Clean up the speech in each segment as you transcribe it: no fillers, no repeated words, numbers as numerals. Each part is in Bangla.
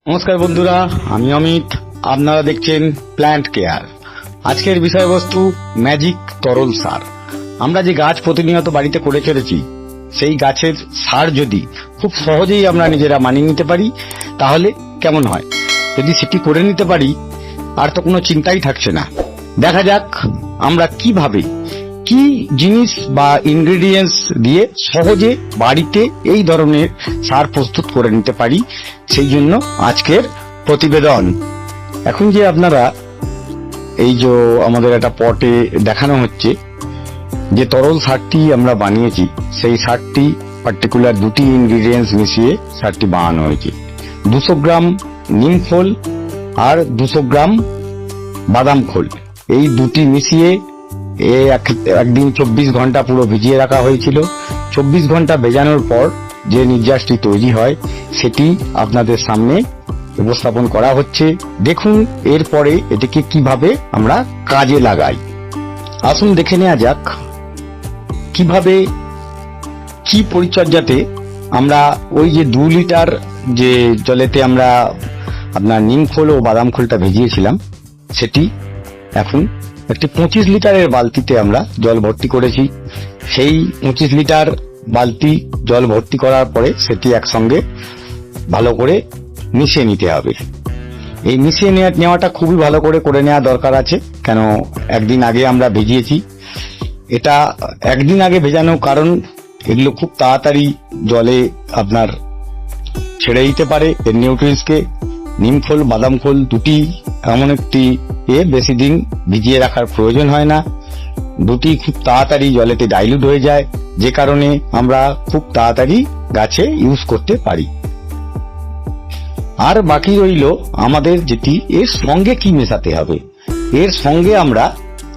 নমস্কার বন্ধুরা, আমি অমিত। আপনারা দেখছেন প্ল্যান্ট কেয়ার। আজকের বিষয়বস্তু ম্যাজিক তরল সার। আমরা যে গাছ প্রতিনিয়ত বাড়িতে করে চলেছি, সেই গাছের সার যদি খুব সহজেই আমরা নিজেরা মানিয়ে নিতে পারি তাহলে কেমন হয়। যদি সেটি করে নিতে পারি আর তো কোনো চিন্তাই থাকছে না। দেখা যাক আমরা কিভাবে কি জিনিস বা ইনগ্রেডিয়েন্টস দিয়ে সহজে বাড়িতে এই ধরনের সার প্রস্তুত করে নিতে পারি। সেই জন্য আজকের প্রতিবেদন। এখন যে আপনারা এই যে আমাদের একটা পটে দেখানো হচ্ছে যে তরল সারটি আমরা বানিয়েছি, সেই সারটি পার্টিকুলার দুটি ইনগ্রেডিয়েন্টস মিশিয়ে সারটি বানানো হয়েছে। 200 গ্রাম নিম খোল আর 200 গ্রাম বাদাম খোল, এই দুটি মিশিয়ে একদিন 24 ঘন্টা পুরো ভিজিয়ে রাখা হয়েছিল। 24 ঘন্টা ভেজানোর পর যে নির্যাসটি তৈরি হয় সেটি আপনাদের সামনে উপস্থাপন করা হচ্ছে। দেখুন এরপরে এটিকে কিভাবে আমরা কাজে লাগাই। আসুন দেখে নেওয়া যাক কিভাবে কি পরিচর্যাতে আমরা ওই যে 2 লিটার যে জলেতে আমরা আপনার নিম খোল ও বাদাম খোলটা ভেজিয়েছিলাম, সেটি এখন একটি 25 লিটারের বালতিতে আমরা জল ভর্তি করেছি। সেই 25 লিটার বালতি জল ভর্তি করার পরে সেটি একসঙ্গে ভালো করে মিশিয়ে নিতে হবে। এই মিশিয়ে নেওয়াটা খুবই ভালো করে নেওয়া দরকার আছে, কেন একদিন আগে আমরা ভেজিয়েছি। এটা একদিন আগে ভেজানোর কারণ এগুলো খুব তাড়াতাড়ি জলে আপনার ছেড়ে দিতে পারে এর নিউট্রিয়েন্টসকে। নিম খোল বাদাম খোল দুটি এমন একটি বেশি দিন ভিজিয়ে রাখার প্রয়োজন হয় না, দুটি খুব তাড়াতাড়ি জলেতে ডাইলুট হয়ে যায়, যে কারণে আমরা খুব তাড়াতাড়ি গাছে ইউজ করতে পারি। আর বাকি রইল আমাদের যেটি এর সঙ্গে কি মেশাতে হবে। এর সঙ্গে আমরা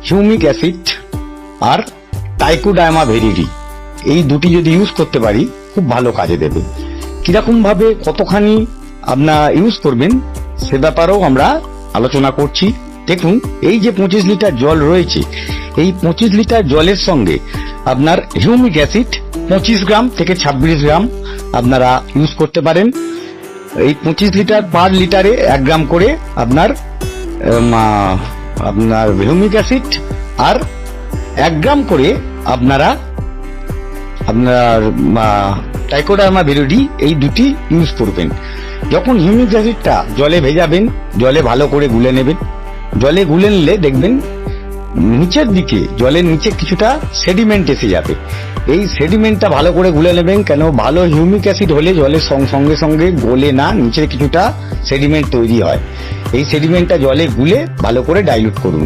হিউমিক অ্যাসিড আর ট্রাইকোডার্মা ভিরিডি এই দুটি যদি ইউজ করতে পারি খুব ভালো কাজে দেবে। কিরকম ভাবে কতখানি আপনারা ইউজ করবেন সে ব্যাপারেও আমরা আলোচনা করছি। দেখুন এই যে 25 লিটার জল রয়েছে, এই 25 লিটার জলের সঙ্গে আপনার হিউমিক অ্যাসিড 25 গ্রাম থেকে 26 গ্রাম আপনারা ইউজ করতে পারেন। এই 25 লিটার পার লিটারে 1 গ্রাম করে আপনার হিউমিক অ্যাসিড আর 1 গ্রাম করে আপনার ট্রাইকোডার্মা ভিরিডি এই দুটি ইউজ করবেন। যখন হিউমিক অ্যাসিডটা জলে ভেজাবেন, জলে ভালো করে গুলে নেবেন। জলে গুলে নিলে দেখবেন নিচের দিকে জলের নিচে কিছুটা সেডিমেন্ট এসে যাবে। এই সেডিমেন্টটা ভালো করে গুলে নেবেন, কেন ভালো হিউমিক অ্যাসিড হলে জলের সঙ্গে সঙ্গে গলে না, নিচে কিছুটা সেডিমেন্ট তৈরি হয়। এই সেডিমেন্টটা জলে গুলে ভালো করে ডাইলুট করুন।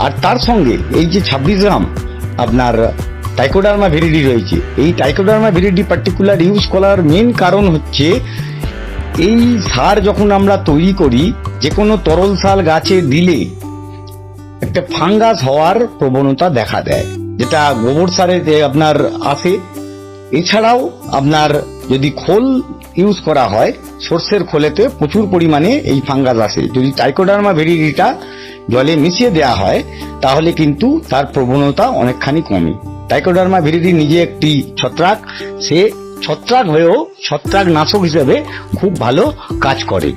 আর তার সঙ্গে এই যে 26 গ্রাম আপনার ট্রাইকোডার্মা ভিরিডি রয়েছে, এই ট্রাইকোডার্মা ভিরিডি পার্টিকুলার ইউজ করার মেন কারণ হচ্ছে এই সার যখন আমরা তৈরি করি, যে কোনো তরল সার গাছে দিলে একটা ফাঙ্গাস হওয়ার প্রবণতা দেখা দেয়, যেটা গোবর সারে আপনার আসে। এছাড়াও আপনার যদি খোল ইউজ করা হয়, সর্ষের খোলেতে প্রচুর পরিমাণে এই ফাঙ্গাস আসে। যদি ট্রাইকোডার্মা ভিরিডিটা জলে মিশিয়ে দেওয়া হয় তাহলে কিন্তু তার প্রবণতা অনেকখানি কমে। ট্রাইকোডার্মা ভিরিডি নিজে একটি ছত্রাক, সে ছত্রাক হয়েও ছত্রাক নাশক হিসেবে খুব ভালো কাজ করে।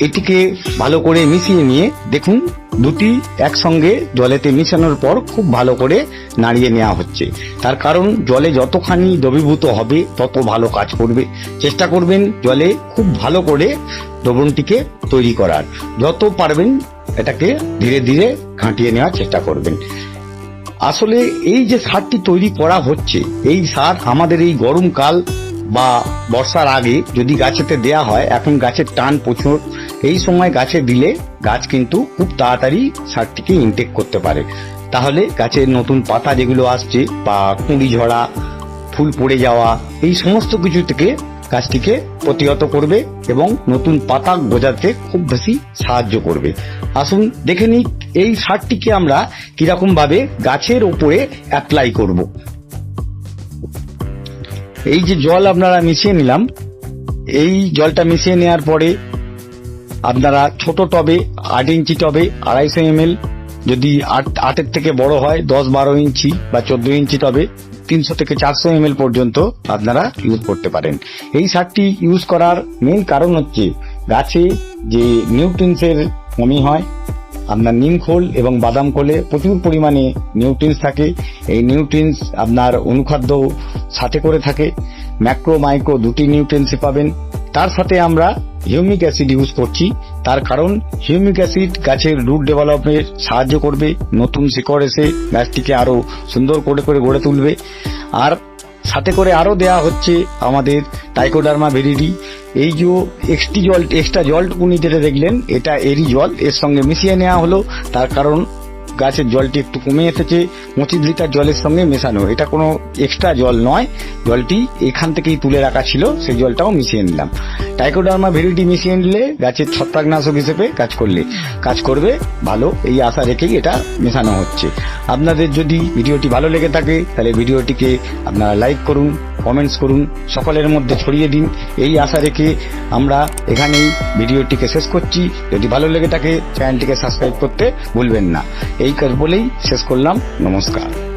এটিকে ভালো করে মিশিয়ে নিয়ে দেখুন দুটি একসঙ্গে জলেতে মিশানোর পর খুব ভালো করে নাড়িয়ে নেওয়া হচ্ছে। তার কারণ জলে যতখানি দ্রবীভূত হবে তত ভালো কাজ করবে। চেষ্টা করবেন জলে খুব ভালো করে দ্রবণটিকে তৈরি করার, যত পারবেন এটাকে ধীরে ধীরে ঘাঁটিয়ে নেওয়ার চেষ্টা করবেন। আসলে এই যে সারটি তৈরি করা হচ্ছে, এই সার আমাদের এই গরমকাল বা বর্ষার আগে যদি গাছেতে দেয়া হয়, এখন গাছের টান প্রচুর, এই সময় গাছে দিলে গাছ কিন্তু খুব তাড়াতাড়ি সারটিকে ইনটেক করতে পারে। তাহলে গাছের নতুন পাতা যেগুলো আসছে বা কুঁড়ি ঝরা, ফুল পড়ে যাওয়া, এই সমস্ত কিছু থেকে গাছটিকে প্রতিহত করবে এবং নতুন পাতা গজাতে খুব বেশি সাহায্য করবে। আসুন দেখে নিই এই সারটিকে আমরা কিরকম ভাবে গাছের উপরে অ্যাপ্লাই করব। এই যে জল আপনারা মিশিয়ে নিলাম, এই জলটা মিশিয়ে নেওয়ার পরে আপনারা ছোট টবে 8 ইঞ্চি টবে 250 ml, যদি 8-এর থেকে বড় হয় 10-12 ইঞ্চি বা 14 ইঞ্চি টবে 300 থেকে 400 ml পর্যন্ত আপনারা ইউজ করতে পারেন। এই সারটি ইউজ করার মেন কারণ হচ্ছে গাছে যে নিউট্রিয়েন্টসের কমি হয়, আপনার নিম খোল এবং বাদাম খোলে প্রচুর পরিমাণে নিউট্রিয়েন্টস থাকে। এই নিউট্রিয়েন্টস আপনার অনুখাদ্য সাথে করে থাকে, ম্যাক্রো মাইক্রো দুটি নিউট্রিয়েন্টস পাবেন। তার সাথে আমরা হিউমিক অ্যাসিড ইউজ করছি, তার কারণ হিউমিক অ্যাসিড গাছের রুট ডেভেলপমেন্ট সাহায্য করবে, নতুন শিকড় এসে গাছটিকে আরো সুন্দর করে গড়ে তুলবে। আর সাথে করে আরো দেয়া হচ্ছে আমাদের ট্রাইকোডার্মা ভিরিডি। এই যে এক্সট্রা জলটুকুনি যেটা দেখলেন, এটা এরই জল, এর সঙ্গে মিশিয়ে নেওয়া হলো। তার কারণ গাছের জলটি একটু কমে এসেছে, 25 লিটার জলের সঙ্গে মেশানো, এটা কোনো এক্সট্রা জল নয়, জলটি এখান থেকেই তুলে রাখা ছিল, সেই জলটাও মিশিয়ে নিলাম। ট্রাইকোডার্মা ভিরিডি মিশিয়ে নিলে গাছের ছত্রাকনাশক হিসেবে কাজ করবে ভালো, এই আশা রেখেই এটা মেশানো হচ্ছে। আপনাদের যদি ভিডিওটি ভালো লেগে থাকে তাহলে ভিডিওটিকে আপনারা লাইক করুন, কমেন্টস করুন, সকলের মধ্যে ছড়িয়ে দিন, এই আশা রেখে আমরা এখানেই ভিডিওটিকে শেষ করছি। যদি ভালো লেগে থাকে চ্যানেলটিকে সাবস্ক্রাইব করতে ভুলবেন না। এই বলেই শেষ করলাম, নমস্কার।